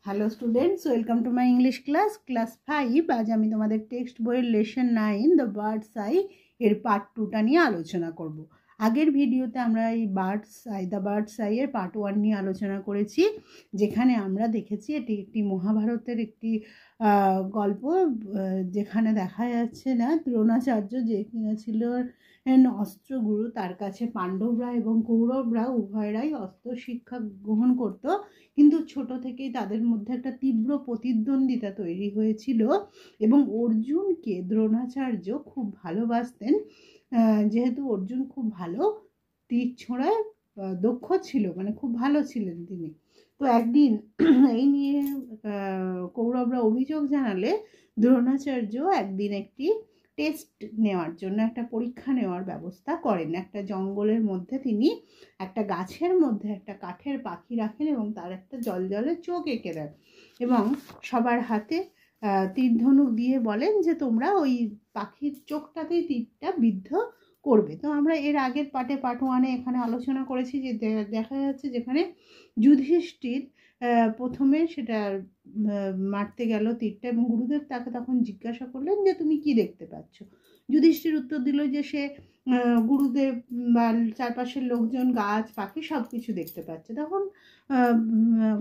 Hello students, welcome to my English class 5। আজ আমি তোমাদের টেক্সট বইয়ের লেসন 9 দ্য বার্ডস আই এর পার্ট 2টা নিয়ে আলোচনা করব। আগের ভিডিওতে আমরা এই দ্য বার্ডস আই এর পার্ট 1 নিয়ে আলোচনা করেছি, যেখানে আমরা দেখেছি এটি একটি মহাভারতের একটি গল্প, যেখানে দেখা যাচ্ছে না দ্রোণাচার্য যে কিনা ছিল অস্ত্রগুরু, তার কাছে পাণ্ডবরা এবং কৌরবরা উভয়রাই অস্ত্র শিক্ষা গ্রহণ করত, কিন্তু ছোট থেকেই তাদের মধ্যে একটা তীব্র প্রতিদ্বন্দ্বিতা তৈরি হয়েছিল এবং অর্জুনকে দ্রোণাচার্য খুব ভালোবাসতেন, যেহেতু অর্জুন খুব ভালো তীর ছোঁড়ায় দক্ষ ছিল, মানে খুব ভালো ছিলেন তিনি। তো একদিন এই নিয়ে কৌরবরা অভিযোগ জানালে দ্রোণাচার্য একদিন একটি টেস্ট নেওয়ার জন্য, একটা পরীক্ষা নেওয়ার ব্যবস্থা করেন। একটা জঙ্গলের মধ্যে তিনি একটা গাছের মধ্যে একটা কাঠের পাখি রাখেন এবং তার একটা জলজলে চোখ এঁকে দেন এবং সবার হাতে তীর ধনুক দিয়ে বলেন যে তোমরা ওই পাখির চোখটাতেই তীরটা বিদ্ধ করবে। তো আমরা এর আগের পার্ট 1 এখানে আলোচনা করেছি যে দেখা যাচ্ছে যেখানে যুধিষ্ঠির প্রথমে সেটা মারতে গেল তীরটা, এবং গুরুদেব তাকে তখন জিজ্ঞাসা করলেন যে তুমি কি দেখতে পাচ্ছ। যুধিষ্ঠির উত্তর দিল যে সে গুরুদেব বা চারপাশের লোকজন, গাছ, পাখি সব কিছু দেখতে পাচ্ছে। তখন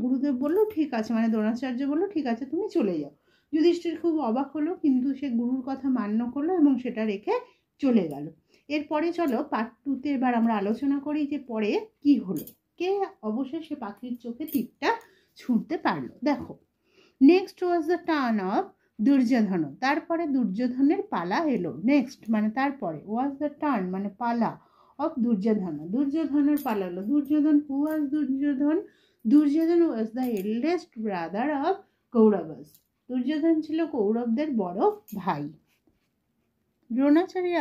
গুরুদেব বলল ঠিক আছে, মানে দ্রোণাচার্য বলল ঠিক আছে তুমি চলে যাও। যুধিষ্ঠির খুব অবাক হলো, কিন্তু সে গুরুর কথা মান্য করলো এবং সেটা রেখে চলে গেল। এরপরে চলো পার্ট 2তে এবার আমরা আলোচনা করি যে পরে কি হলো, কে অবশেষে পাখির চোখে তীরটা ছুঁড়তে পারলো। দেখো, next was the turn of Duryodhan. তারপরে দুর্যোধনের পালা এলো। নেক্সট মানে তারপরে, ওয়াজ দ্য টার্ন মানে পালা, অফ দুর্যোধন, দুর্যোধনের পালা এলো। Duryodhan, who was Duryodhan? Duryodhan was the eldest brother of Kauravas. Duryodhan ছিল কৌরবদের বড় ভাই। দ্রোণাচার্য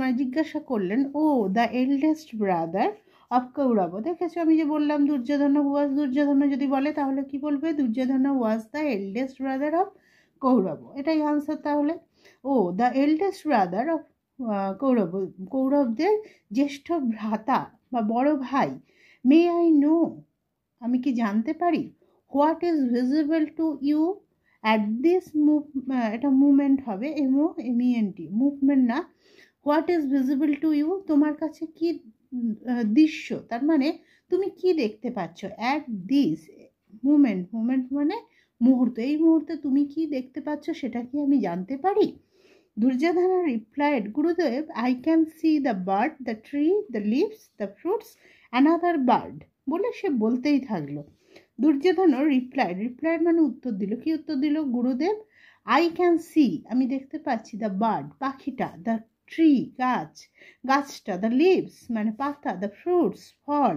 মানে জিজ্ঞাসা করলেন, ও the eldest brother of Kaurava. দেখেছো আমি যে বললাম দুর্যোধন ওয়াজ, দুর্যোধন যদি বলে তাহলে কি বলবে? Duryodhan was the eldest brother of Kaurava, এটাই আনসার। তাহলে ও the eldest brother of Kaurava, কৌরবদের জ্যেষ্ঠ ভ্রাতা বা বড় ভাই। মে আই নো, আমি কি জানতে পারি? What is visible to you at this এটা মুভমেন্ট হবে, MENT, মুভমেন্ট না। What is visible to you, তোমার কাছে কি দৃশ্য, তার মানে তুমি কি দেখতে পাচ্ছ। অ্যাট দিস মুভমেন্ট, মুভমেন্ট মানে মুহূর্ত, এই মুহূর্তে তুমি কি দেখতে পাচ্ছ সেটা কি আমি জানতে পারি? Duryodhan replied, Gurudev, I can see the bird, the tree, the leaves, the fruits, another bird. বলে সে বলতেই থাকলো। দুর্যোধন রিপ্লাইড মানে উত্তর দিল। কি উত্তর দিল? গুরুদেব, আই ক্যান সি, আমি দেখতে পাচ্ছি, দ্য বার্ড পাখিটা, দ্য ট্রি গাছ, গাছটা, দ্য লিভস মানে পাতা, দ্য ফ্রুটস ফল,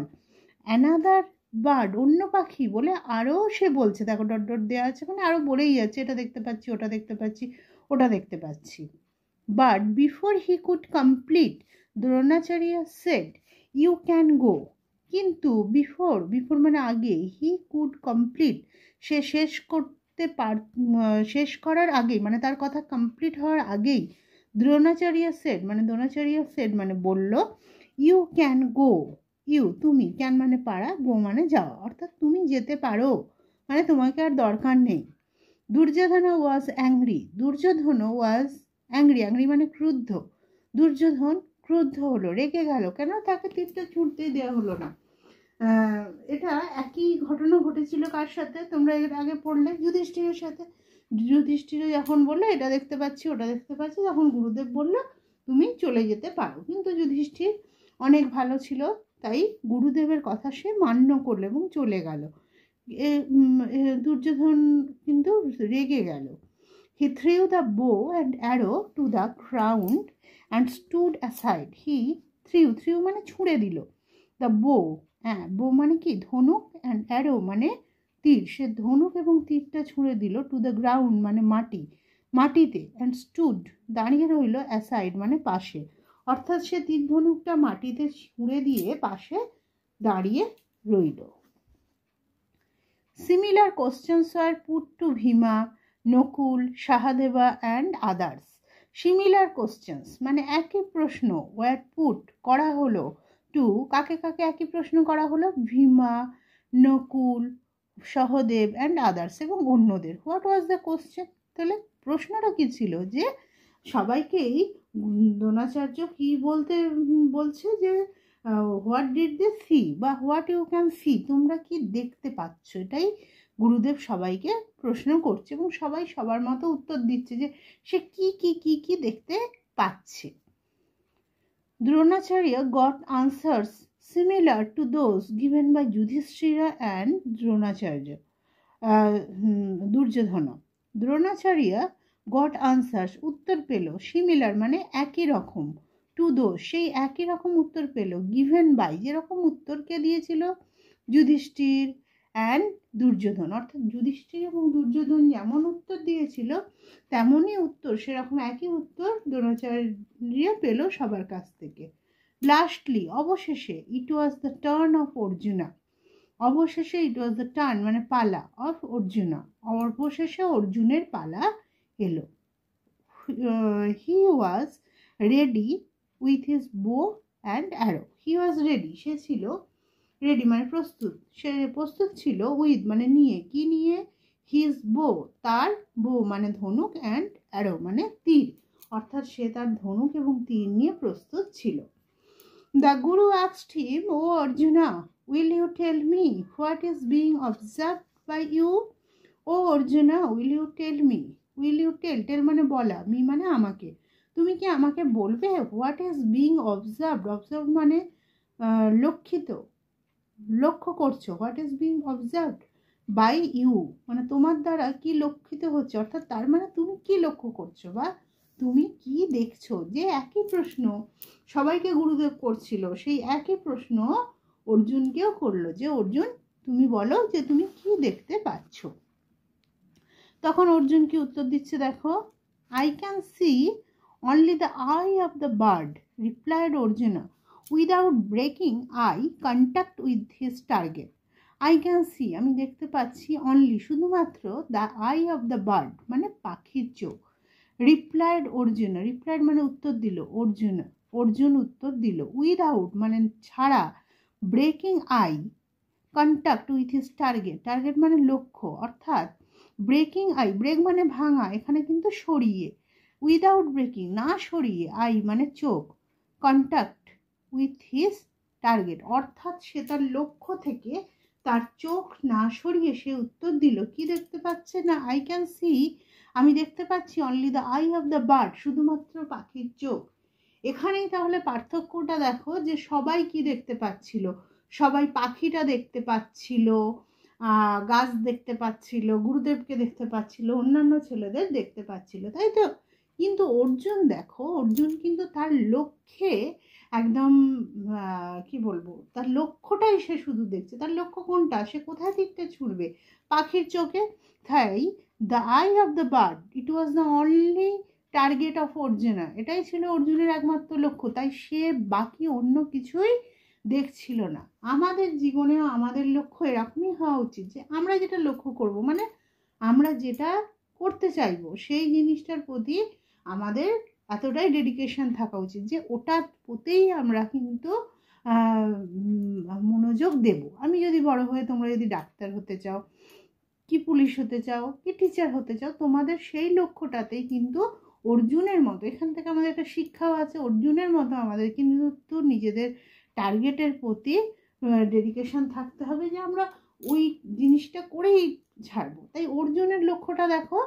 অ্যানাদার বার্ড অন্য পাখি, বলে আরও সে বলছে, দেখো ডট ডট দেওয়া আছে, মানে আরও বলেই যাচ্ছে, এটা দেখতে পাচ্ছি, ওটা দেখতে পাচ্ছি, ওটা দেখতে পাচ্ছি। But before he could complete, Dronacharya said, you can go. কিন্তু বিফোর মানে আগে, হি কুড কমপ্লিট সে শেষ করার আগেই, মানে তার কথা কমপ্লিট হওয়ার আগেই, দ্রোণাচার্য সেড মানে বলল, ইউ ক্যান গো। ইউ মানে ক্যান মানে পারা, গো মানে যাওয়া, অর্থাৎ তুমি যেতে পারো, মানে তোমাকে আর দরকার নেই। দুর্যোধন ওয়াজ অ্যাংরি, অ্যাংরি মানে ক্রুদ্ধ। দুর্যোধন ক্রুদ্ধ হলো, রেগে গেল, কেন তাকে তীরটা ছুঁড়তে দেওয়া হলো না। এটা একই ঘটনা ঘটেছিল কার সাথে? তোমরা এর আগে পড়লে যুধিষ্ঠিরের সাথে। যুধিষ্ঠির যখন বললো এটা দেখতে পাচ্ছি, ওটা দেখতে পাচ্ছি, তখন গুরুদেব বলল তুমি চলে যেতে পারো, কিন্তু যুধিষ্ঠির অনেক ভালো ছিল, তাই গুরুদেবের কথা সে মান্য করলো এবং চলে গেল। দুর্যোধন কিন্তু রেগে গেল। He threw the bow and arrow to the ground and stood aside. He threw মানে ছুঁড়ে দিল, the bow, bow মানে কি ধনুক, and arrow মানে তীর, সে ধনুক এবং তীরটা ছুঁড়ে দিল, to the ground মানে মাটিতে, and stood দাঁড়িয়ে রইল, aside মানে পাশে, অর্থাৎ সে তীর ধনুকটা মাটিতে ছুঁড়ে দিয়ে পাশে দাঁড়িয়ে রইল। Similar questions were put to Bhima, Nakul, Sahadeva and others. Similar questions মানে একই প্রশ্ন, ওয়ার পুট করা হলো, টু কাকে কাকে একই প্রশ্ন করা হলো? ভীমা, নকুল, সহদেব অ্যান্ড আদার্স এবং অন্যদের। What was the question? তাহলে প্রশ্নটা কী ছিল? যে সবাইকেই দ্রোণাচার্য কি বলছে যে হোয়াট ডিড দে সি বা হোয়াট ইউ ক্যান সি, তোমরা কি দেখতে পাচ্ছ, এটাই গুরুদেব সবাইকে প্রশ্ন করছে এবং সবাই সবার মতো উত্তর দিচ্ছে যে সে কি কি কি কি দেখতে পাচ্ছে। Dronacharya got answers similar to those given by Yudhishthira and Dronacharya. Duryodhan. Dronacharya got answers উত্তর পেল, সিমিলার মানে একই রকম, টু দোজ সেই একই রকম উত্তর পেল, গিভেন বাই যেরকম উত্তরকে দিয়েছিল যুধিষ্ঠির অ্যান্ড দুর্যোধন, অর্থাৎ যুধিষ্ঠির এবং দুর্যোধন যেমন উত্তর দিয়েছিল তেমনই উত্তর, সেরকম একই উত্তর দ্রোণাচার্য পেল সবার কাছ থেকে। লাস্টলি অবশেষে it was the turn of Arjuna, অবশেষে ইট ওয়াজ দ্য টার্ন মানে পালা, অফ অর্জুনা অবশেষে অর্জুনের পালা এলো। He was ready with his bow and arrow, he was ready সে ছিল, রেডি মানে প্রস্তুত, সে প্রস্তুত ছিল, উইথ মানে নিয়ে, কি নিয়ে, হিজ বো তার বো মানে ধনুক, অ্যান্ড অ্যারো মানে তীর, অর্থাৎ সে তার ধনুক এবং তীর নিয়ে প্রস্তুত ছিল। The Guru asked him, "O Arjuna, will you tell me what is being observed by you?" O Arjuna, will you tell me? Will you tell মানে বলা, মি মানে আমাকে, তুমি কি আমাকে বলবে what is being observed? Observed মানে লক্ষিত, লক্ষ্য করছো, what is being observed by you মানে তোমার দ্বারা কি লক্ষিত হচ্ছে, অর্থাৎ তার মানে তুমি কি লক্ষ্য করছো বা তুমি কি দেখছো। যে একই প্রশ্ন সবাইকে গুরুদেব করছিল, সেই একই প্রশ্ন অর্জুনকেও করলো, যে অর্জুন তুমি বলো যে তুমি কি দেখতে পাচ্ছ। তখন অর্জুন কি উত্তর দিচ্ছে দেখো, I can C only the I of the bird, replied Arjuna, without breaking eye contact with his target. I can C আমি দেখতে পাচ্ছি, অনলি শুধুমাত্র, the I of the bird মানে পাখির চোখ। রিপ্লাইড অর্জুন, রিপ্লাইড মানে উত্তর দিল, অর্জুন উত্তর দিল, উইদাউট মানে ছাড়া, breaking eye contact with his target, target মানে লক্ষ্য, অর্থাৎ ব্রেকিং আই, ব্রেক মানে ভাঙা, এখানে কিন্তু সরিয়ে, উইদাউট ব্রেকিং না সরিয়ে, আই মানে চোখ, কন্ট্যাক্ট উইথ হিজ টার্গেট, অর্থাৎ সে তার লক্ষ্য থেকে তার চোখ না সরিয়ে সে উত্তর দিল কি দেখতে পাচ্ছে না, আই ক্যান সি আমি দেখতে পাচ্ছি, only the I of the bird শুধুমাত্র পাখির চোখ। এখানেই তাহলে পার্থক্যটা দেখো, যে সবাই কি দেখতে পাচ্ছিল, সবাই পাখিটা দেখতে পাচ্ছিল, গাছ দেখতে পাচ্ছিল, গুরুদেবকে দেখতে পাচ্ছিল, অন্যান্য ছেলেদের দেখতে পাচ্ছিল, তাই তো। কিন্তু অর্জুন দেখো, অর্জুন কিন্তু তার লক্ষ্যে একদম কি বলবো, তার লক্ষ্যটাই সে শুধু দেখছে, তার লক্ষ্য কোনটা, সে কোথায় দিকটা ছুটবে, পাখির চোখে। তাই the I of the bird it was the only target of Arjuna, এটাই ছিল অর্জুনের একমাত্র লক্ষ্য, তাই সে বাকি অন্য কিছুই দেখছিল না। আমাদের জীবনেও আমাদের লক্ষ্য এরকমই হওয়া উচিত, যে আমরা যেটা লক্ষ্য করব মানে আমরা যেটা করতে চাইবো সেই জিনিসটার প্রতি আমাদের এতটাই ডেডিকেশন থাকা উচিত যে ওটার প্রতিই আমরা কিন্তু মনোযোগ দেব। আমি যদি বড় হয়ে, তোমরা যদি ডাক্তার হতে চাও, কি পুলিশ হতে চাও, কি টিচার হতে চাও, তোমাদের সেই লক্ষ্যটাতেই কিন্তু অর্জুনের মতো, এখান থেকে আমাদের একটা শিক্ষাও আছে, অর্জুনের মতো আমাদের কিন্তু নিজেদের টার্গেটের প্রতি ডেডিকেশন থাকতে হবে, যে আমরা ওই জিনিসটা করেই ছাড়বো। তাই অর্জুনের লক্ষ্যটা দেখো,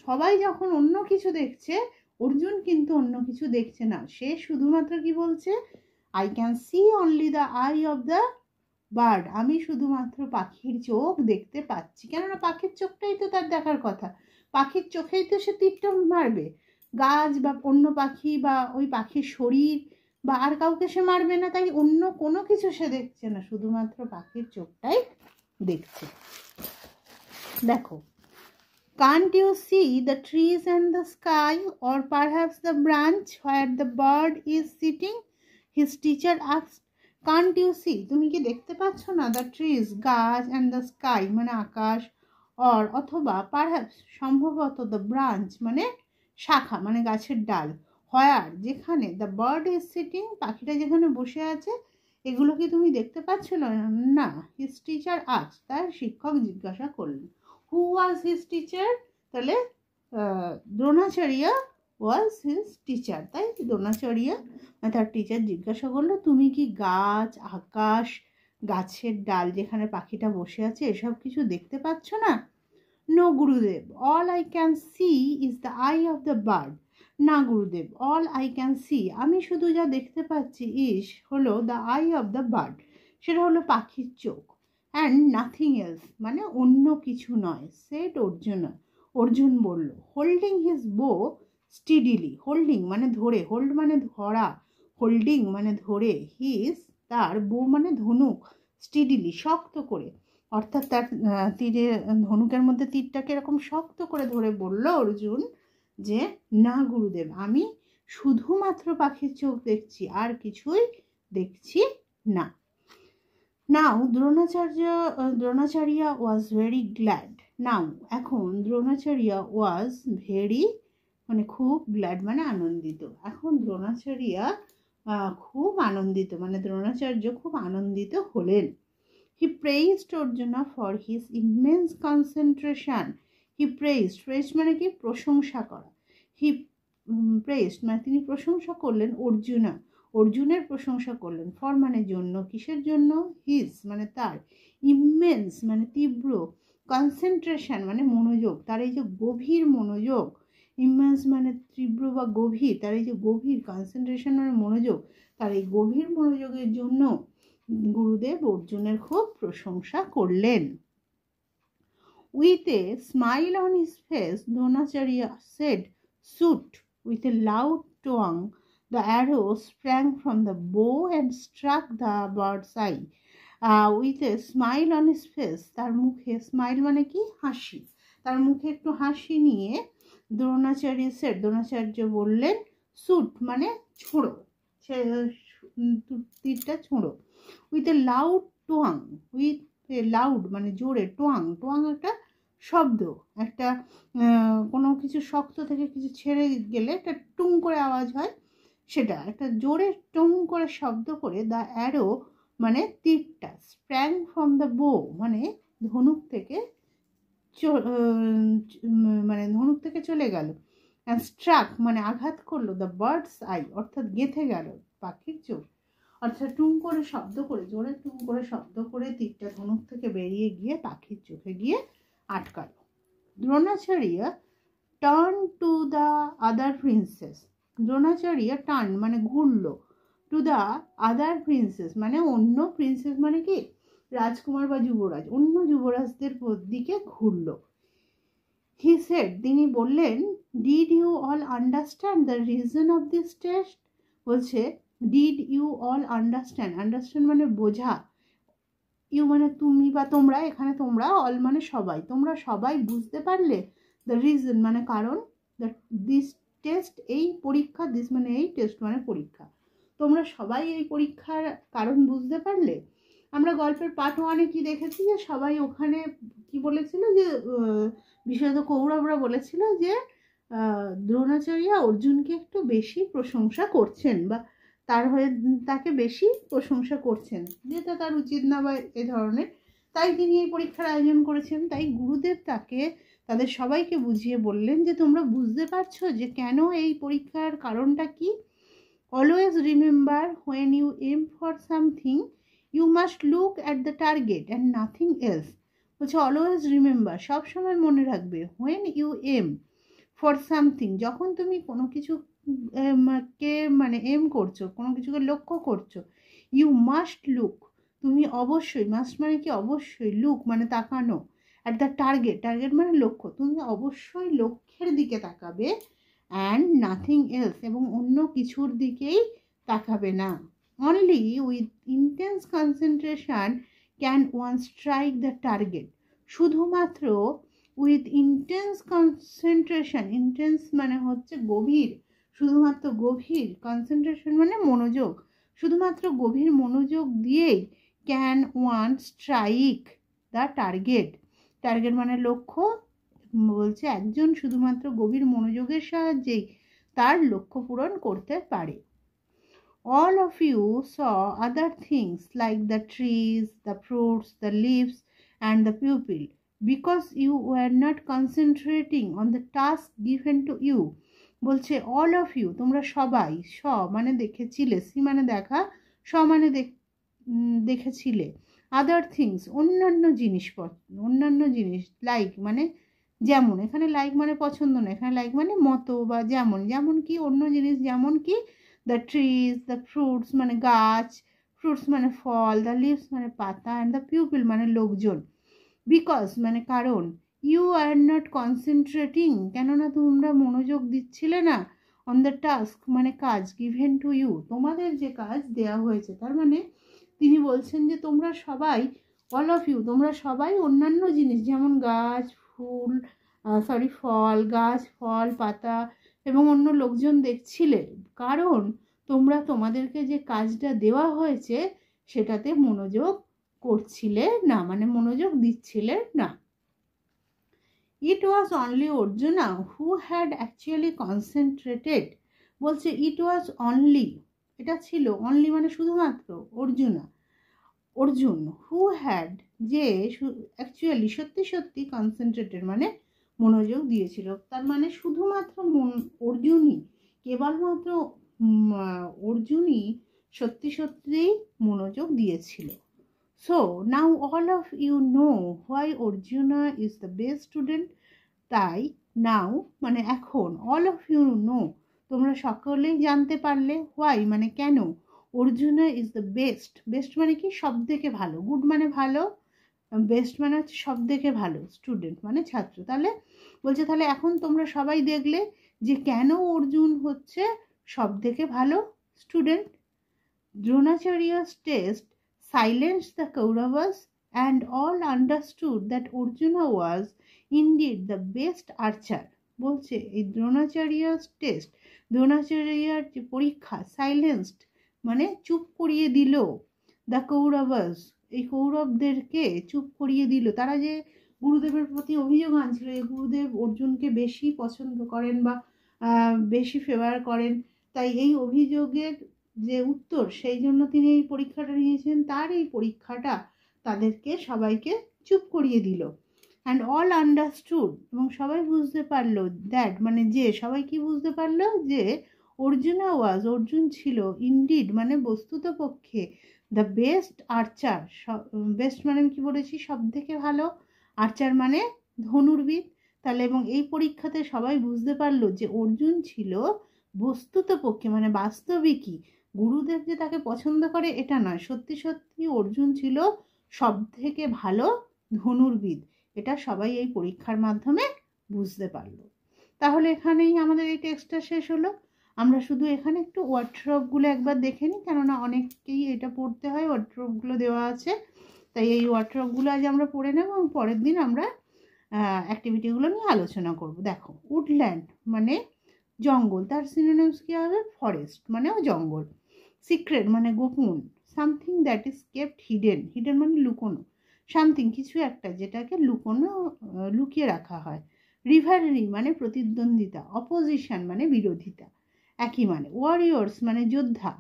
সবাই যখন অন্য কিছু দেখছে, অর্জুন কিন্তু অন্য কিছু দেখছে না, সে শুধুমাত্র কি বলছে, I can C only the I of the bird, আমি শুধুমাত্র পাখির চোখ দেখতে পাচ্ছি, কেননা পাখির চোখটাই তো তার দেখার কথা, পাখির চোখেই তো সে তীরটা মারবে, গাছ বা অন্য পাখি বা ওই পাখির শরীর বা আর কাউকে সে মারবে না, তাই অন্য কোনো কিছু সে দেখছে না, শুধুমাত্র পাখির চোখটাই দেখছে। দেখো, can't you see the trees and the sky, or perhaps the branch where the bird is sitting? His teacher asked. Can't you see, তুমি কি দেখতে পাচ্ছ না, the trees গাছ and the sky মানে আকাশ, or অথবা perhaps সম্ভবত the branch মানে শাখা মানে গাছের ডাল, where যেখানে the bird is sitting পাখিটা যেখানে বসে আছে, এগুলো কি তুমি দেখতে পাচ্ছ না? না। হিজ টিচার আস্কড, তার শিক্ষক জিজ্ঞাসা করলেন। হু ওয়াজ হিজ টিচার? তাহলে দ্রোণাচার্য ওয়াজ হিজ টিচার, তাই দ্রোণাচার্য তার টিচার জিজ্ঞাসা করলো, তুমি কি গাছ, আকাশ, গাছের ডাল যেখানে পাখিটা বসে আছে এসব কিছু দেখতে পাচ্ছ না? নো গুরুদেব, all I can C is the I of the bird. না গুরুদেব, অল আই ক্যান সি, আমি শুধু যা দেখতে পাচ্ছি ইজ হলো the I of the bird, সেটা হলো পাখির চোখ। অ্যান্ড নাথিং এলস, মানে অন্য কিছু নয়। সেড অর্জুন, অর্জুন বলল। হোল্ডিং হিজ বো স্টিডিলি, হোল্ডিং মানে ধরে, হোল্ড মানে ধরা, হোল্ডিং মানে ধরে, হিজ তার, বো মানে ধনুক, স্টিডিলি শক্ত করে, অর্থাৎ তার তীরে ধনুকের মধ্যে তীরটাকে এরকম শক্ত করে ধরে বলল অর্জুন যে না গুরুদেব, আমি শুধুমাত্র পাখির চোখ দেখছি, আর কিছুই দেখছি না। নাও দ্রোণাচার্য ওয়াজ ভেরি গ্ল্যাড। নাও এখন দ্রোণাচার্য ওয়াজ ভেরি মানে খুব, গ্ল্যাড মানে আনন্দিত। এখন দ্রোণাচার্য খুব আনন্দিত, মানে দ্রোণাচার্য খুব আনন্দিত হলেন। He praised Arjuna for his immense concentration. He praised মানে কি? প্রশংসা করা। He praised মানে তিনি প্রশংসা করলেন অর্জুনা, অর্জুনের প্রশংসা করলেন। ফর মানে জন্য, কিসের জন্য? হিজ মানে তার, ইমেন্স মানে তীব্র, কনসেন্ট্রেশন মানে মনোযোগ, তার এই যে গভীর মনোযোগ, ইমেন্স মানে তীব্র বা গভীর, তার এই যে গভীর, কনসেন্ট্রেশন মানে মনোযোগ, তার এই গভীর মনোযোগের জন্য গুরুদেব অর্জুনের খুব প্রশংসা করলেন। With a smile on his face, Dronacharya said, "Shoot!" With a loud twang, the arrow sprang from the bow and struck the bird's eye. With a smile on his face, তার মুখে, স্মাইল মানে কি? হাসি, তার মুখে একটু হাসি নিয়ে দ্রোণাচার্য বললেন, শুট মানে ছোঁড়ো, তীরটা ছোঁড়ো। With a loud twang, with a loud মানে জোরে, টোয়াং, টোয়াং একটা শব্দ, একটা কোনো কিছু শক্ত থেকে কিছু ছেড়ে গেলে একটা টুং করে আওয়াজ হয়, সেটা একটা জোরে টুং করে শব্দ করে, দ্য অ্যারো মানে তীরটা, স্প্র্যাং ফ্রম দ্য বো মানে ধনুক থেকে চলে গেল, অ্যান্ড স্ট্রাক মানে আঘাত করলো, দ্য বার্ডস আই অর্থাৎ গেঁথে গেল পাখির চোখ, অর্থাৎ টুং করে শব্দ করে, জোরে টুং করে শব্দ করে তীরটা ধনুক থেকে বেরিয়ে গিয়ে পাখির চোখে গিয়ে আটকালো। Dronacharya turn to the other princes, Dronacharya turn মানে ঘুরলো, টু দ্য আদার প্রিন্সেস মানে অন্য, প্রিন্সেস মানে কি? রাজকুমার বা যুবরাজ, অন্য যুবরাজদের দিকে ঘুরল। হি সেড তিনি বললেন, did you all understand the reason of this test? বলছে did you all understand, understand মানে বোঝা, ইউ মানে তুমি বা তোমরা, এখানে তোমরা, অল মানে সবাই, তোমরা সবাই বুঝতে পারলে, দ্য রিজন মানে কারণ, দ্য দিস টেস্ট এই পরীক্ষা, দিস মানে এই, টেস্ট মানে পরীক্ষা, তোমরা সবাই এই পরীক্ষার কারণ বুঝতে পারলে। আমরা গল্পের পার্ট 1-এ কি দেখেছি যে সবাই ওখানে কি বলেছিল, যে বিশেষত কৌরবরা বলেছিল যে দ্রোণাচার্য অর্জুনকে একটু বেশি প্রশংসা করছেন, বা তার হয়ে তাকে বেশি প্রশংসা করছেন, যেটা তার উচিত না বা এ ধরনের, তাই তিনি এই পরীক্ষার আয়োজন করেছেন। তাই গুরুদেব তাদের সবাইকে বুঝিয়ে বললেন যে তোমরা বুঝতে পারছো যে কেন এই পরীক্ষার কারণটা কি। Always remember when you aim for something you must look at the target and nothing else. বলছে অলওয়েজ রিমেম্বার, সবসময় মনে রাখবে, when you aim for something যখন তুমি কোনো কিছু কে মানে এম করছো, কোনো কিছুকে লক্ষ্য করছো, ইউ মাস্ট লুক তুমি অবশ্যই, মাস্ট মানে কি? অবশ্যই, লুক মানে তাকানো, অ্যাট দ্য টার্গেট, টার্গেট মানে লক্ষ্য, তুমি অবশ্যই লক্ষ্যের দিকে তাকাবে, অ্যান্ড নাথিং এলস এবং অন্য কিছুর দিকেই তাকাবে না। Only with intense concentration can one strike the target, শুধুমাত্র উইথ ইন্টেন্স কনসেন্ট্রেশন, ইন্টেন্স মানে হচ্ছে গভীর, শুধুমাত্র গভীর, কনসেন্ট্রেশন মানে মনোযোগ, শুধুমাত্র গভীর মনোযোগ দিয়েই can one strike the target, target মানে লক্ষ্য, বলছে একজন শুধুমাত্র গভীর মনোযোগের সাহায্যেই তার লক্ষ্য পূরণ করতে পারে। all of you saw other things like the trees, the fruits, the leaves, and the pupil, because you were not concentrating on the task given to you. বলছে all of you, তোমরা সবাই, স মানে দেখেছিলে, সি মানে দেখা, স মানে দেখেছিলে, other things অন্যান্য জিনিসপত্র, অন্যান্য জিনিস, লাইক মানে যেমন, এখানে লাইক মানে পছন্দ না, এখানে লাইক মানে মতো বা যেমন, যেমন কি অন্য জিনিস, যেমন কি দ্য ট্রিজ, দ্য ফ্রুটস মানে গাছ, ফ্রুটস মানে ফল, দ্য লিভস মানে পাতা, অ্যান্ড দ্য পিপল মানে লোকজন, বিকজ মানে কারণ, ইউ আর নট কনসেন্ট্রেটিং কেননা তোমরা মনোযোগ দিচ্ছিলে না, অন দ্য টাস্ক মানে কাজ, গিভেন টু ইউ তোমাদের যে কাজ দেওয়া হয়েছে। তার মানে তিনি বলছেন যে তোমরা সবাই, অল অফ ইউ তোমরা সবাই অন্যান্য জিনিস যেমন গাছ, ফুল, ফল, গাছ, ফল, পাতা এবং অন্য লোকজন দেখছিলে, কারণ তোমরা তোমাদেরকে যে কাজটা দেওয়া হয়েছে সেটাতে মনোযোগ করছিলে না, মানে মনোযোগ দিচ্ছিলে না। It was only Arjuna who had actually concentrated, বলছে ইট ওয়াজ অনলি, এটা ছিল, অনলি মানে শুধুমাত্র, অর্জুন, হু হ্যাড যে অ্যাকচুয়ালি সত্যি সত্যি কনসেন্ট্রেটেড মানে মনোযোগ দিয়েছিল, তার মানে শুধুমাত্র অর্জুনই, কেবলমাত্র অর্জুনই সত্যি সত্যি মনোযোগ দিয়েছিল। So now all of you know why Arjuna is the best student. তাই now মানে এখন, all of you know তোমরা সকলেই জানতে পারলে, why মানে কেন, Arjuna is the best, best মানে কি সব থেকে ভালো, গুড মানে ভালো, বেস্ট মানে হচ্ছে সব থেকে ভালো, স্টুডেন্ট মানে ছাত্র। তাহলে বলছে তাহলে এখন তোমরা সবাই দেখলে যে কেন অর্জুন হচ্ছে সব থেকে ভালো student. দ্রোণাচার্য's test silenced the Kauravas and all understood that Arjuna was indeed the best archer. বলছে এই দ্রোণাচার্য's টেস্ট, দ্রোণাচার্যর যে পরীক্ষা, সাইলেন্সড মানে চুপ করিয়ে দিল, দ্য কৌরবাস এই কৌরবদেরকে চুপ করিয়ে দিল। তারা যে গুরুদেবের প্রতি অভিযোগ আনছিল, এই গুরুদেব অর্জুনকে বেশি পছন্দ করেন বা বেশি ফেভার করেন, তাই এই অভিযোগের যে উত্তর সেই জন্য তিনি এই পরীক্ষাটা নিয়েছেন, তার এই পরীক্ষাটা তাদেরকে সবাইকে চুপ করিয়ে দিল। অ্যান্ড অল আন্ডারস্টুড এবং সবাই বুঝতে পারলো, দ্যাট মানে যে, সবাই কি বুঝতে পারলো যে অর্জুনা ওয়াজ অর্জুন ছিল, ইনডিড মানে বস্তুত পক্ষে, দ্য বেস্ট আর্চার, বেস্ট মানে আমি কি বলেছি সব থেকে ভালো, আর্চার মানে ধনুর্বিদ। তাহলে এবং এই পরীক্ষাতে সবাই বুঝতে পারলো যে অর্জুন ছিল বস্তুত পক্ষে মানে বাস্তবিকই, গুরুদেব যে তাকে পছন্দ করে এটা নয়, সত্যি সত্যি অর্জুন ছিল সব থেকে ভালো ধনুর্বিদ, এটা সবাই এই পরীক্ষার মাধ্যমে বুঝতে পারলো। তাহলে এখানেই আমাদের এই টেক্সটটা শেষ হলো। আমরা শুধু এখানে একটু ওয়ার্ডশপগুলো একবার দেখে নিই, কেননা অনেককেই এটা পড়তে হয়, ওয়ার্ডশপগুলো দেওয়া আছে, তাই এই ওয়ার্ডশপগুলো আজ আমরা পড়ে নেব এবং পরের দিন আমরা অ্যাক্টিভিটিগুলো নিয়ে আলোচনা করব। দেখো, উডল্যান্ড মানে জঙ্গল, তার সিনোনিমস কী হবে, ফরেস্ট মানেও জঙ্গল, সিক্রেট মানে গোপন, something that is kept hidden, hidden মানে লুকোনো, সামথিং কিছু একটা যেটাকে লুকোনো, লুকিয়ে রাখা হয়, রিভালরি মানে প্রতিদ্বন্দ্বিতা, অপোজিশন মানে বিরোধিতা, একই মানে, ওয়ারিয়র্স মানে যোদ্ধা,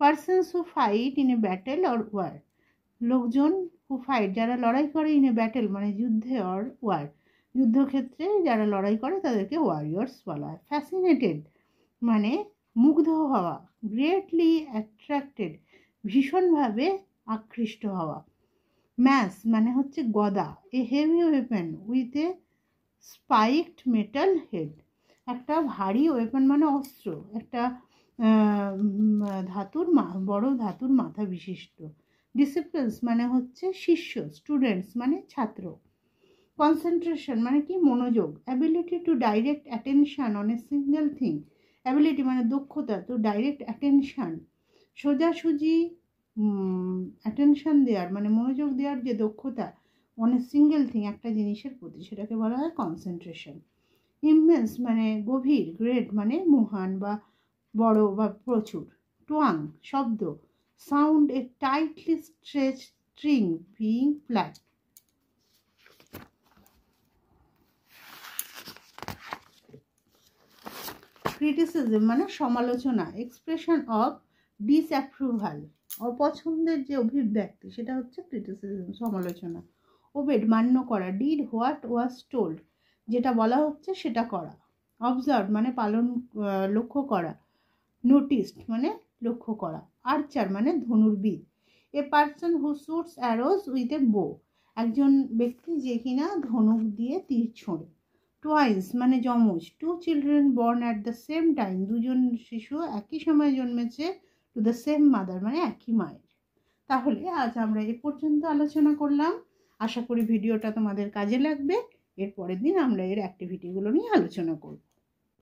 persons who fight in a battle or war, লোকজন, হু ফাইট যারা লড়াই করে, ইন এ ব্যাটেল মানে যুদ্ধে, অর ওয়ার যুদ্ধক্ষেত্রে যারা লড়াই করে তাদেরকে ওয়ারিয়র্স বলা হয়। ফ্যাসিনেটেড মানে মুগ্ধ হওয়া, গ্রেটলি অ্যাট্রাক্টেড ভীষণভাবে আকৃষ্ট হওয়া, ম্যাস মানে হচ্ছে গদা, a heavy weapon with a spiked metal head, একটা ভারী ওয়েপন মানে অস্ত্র, একটা বড় ধাতুর মাথা বিশিষ্ট, ডিসিপ্লিনস মানে হচ্ছে শিষ্য, স্টুডেন্টস মানে ছাত্র, কনসেন্ট্রেশন মানে কি মনোযোগ, ability to direct attention on a single thing, ability মানে দক্ষতা, তো ডাইরেক্ট অ্যাটেনশন সোজাসুজি অ্যাটেনশন দেওয়ার মানে মনোযোগ দেওয়ার যে দক্ষতা, অন এ সিঙ্গেল থিং একটা জিনিসের প্রতি, সেটাকে বলা হয় কনসেন্ট্রেশন। ইমেন্স মানে গভীর, গ্রেট মানে মহান বা বড় বা প্রচুর, টোয়াং শব্দ, sound a tightly stretch string being flat. Criticism মানে সমালোচনা, এক্সপ্রেশন অফ ডিসঅ্যাপ্রুভাল, অপছন্দের যে অভিব্যক্তি সেটা হচ্ছে ক্রিটিসিজম, সমালোচনা। ওবেড, মান্য করা। ডিড হোয়াট ওয়াজ টোল্ড, যেটা বলা হচ্ছে সেটা করা। অবজার্ভ মানে পালন, লক্ষ্য করা। নোটিসড মানে লক্ষ্য করা। আর্চার মানে ধনুর্বিদ। A person who shoots arrows with a bow, একজন ব্যক্তি যে কিনা ধনুক দিয়ে তীর ছোঁড়ে। টুয়াইস মানে যমজ। Two children born at the same time, দুজন শিশু একই সময় জন্মেছে। টু দ্য সেম মাদার মানে একই মায়ের। তাহলে আজ আমরা এ পর্যন্ত আলোচনা করলাম। আশা করি ভিডিওটা তোমাদের কাজে লাগবে। এর পরের দিন আমরা এর অ্যাক্টিভিটিগুলো নিয়ে আলোচনা করব।